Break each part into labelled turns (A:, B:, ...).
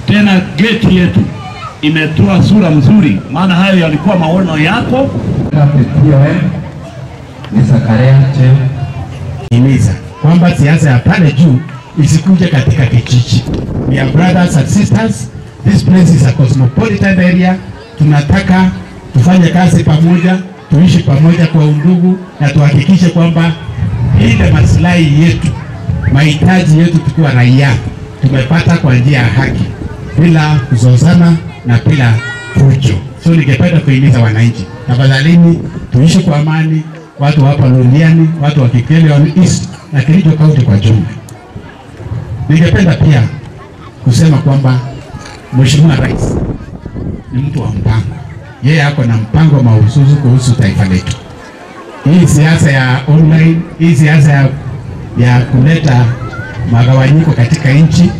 A: Tena geti yetu imetoa sura mzuri, maana hayo yalikuwa maono yako.
B: Himiza kwamba siasa ya pale juu isikuje katika kijiji. We are brothers and sisters. This place is a cosmopolitan area. Tunataka tufanye kazi pamoja, tuishi pamoja kwa undugu, na tuhakikishe kwamba ile maslahi yetu, mahitaji yetu tukiwa raia tumepata kwa njia ya haki, bila kuzozana na bila fujo. So ningependa kuhimiza wananchi, tafadhalini tuishi kwa amani, watu hapa Londiani, watu wa Kikelion East na Kericho County kwa jumla. Ningependa pia kusema kwamba Mheshimiwa Rais ni mtu wa mpango. Yeye ako na mpango mahususi kuhusu taifa letu. Hii siasa ya online, hii siasa ya kuleta magawanyiko katika nchi,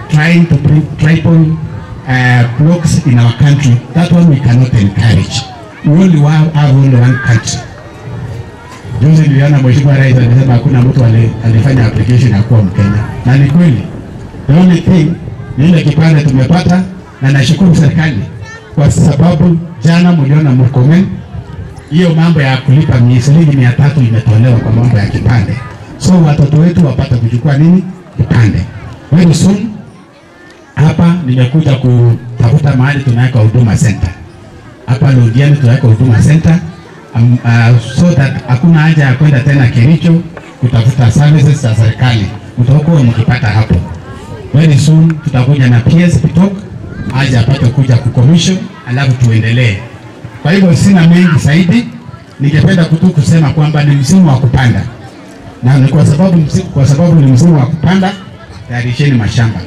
B: trying to bring tribal blocks in our country, that one we cannot encourage. We only have only one country. Juzi niliona Mheshimiwa Rais alisema hakuna mtu alifanya application ya kuwa Mkenya. Na ni kweli. The only thing ni ile kipande tumepata, na nashukuru serikali kwa sababu jana mliona Murkomen, hiyo mambo ya kulipa shilingi 300 imetolewa kwa mambo ya kipande. So watoto wetu wapata kuchukua nini? Kipande. Very soon hapa nimekuja kutafuta mahali tunaweka huduma center. Hapa Londiani tunaweka huduma center. So that hakuna haja ya kwenda tena Kericho kutafuta services za serikali. Mtakuwa mkipata hapo. Very soon tutakuja na PS Pitok aje apate kuja kucommission, alafu tuendelee. Kwa hivyo sina mengi zaidi, ningependa kusema kwamba ni msimu wa kupanda. Na ni kwa sababu ni msimu wa kupanda, tayarisheni mashamba.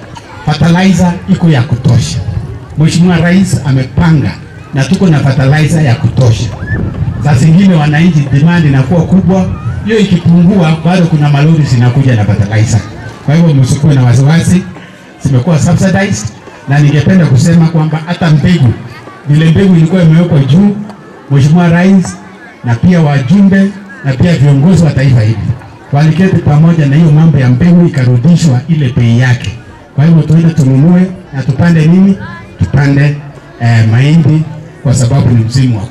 B: Fertilizer iko ya kutosha. Mheshimiwa Rais amepanga na tuko na fertilizer ya kutosha. Saa zingine wananchi demand inakuwa kubwa, hiyo ikipungua bado kuna malori zinakuja na fertilizer. Kwa hivyo msikuwe na wasiwasi, zimekuwa subsidized. Na ningependa kusema kwamba hata mbegu, vile mbegu ilikuwa imewekwa juu, Mheshimiwa Rais na pia wajumbe na pia viongozi wa taifa hili waliketi pamoja na hiyo mambo ya mbegu ikarudishwa ile bei yake. Kwa hivyo tuende tununue na tupande nini? Tupande mahindi kwa sababu ni msimu wa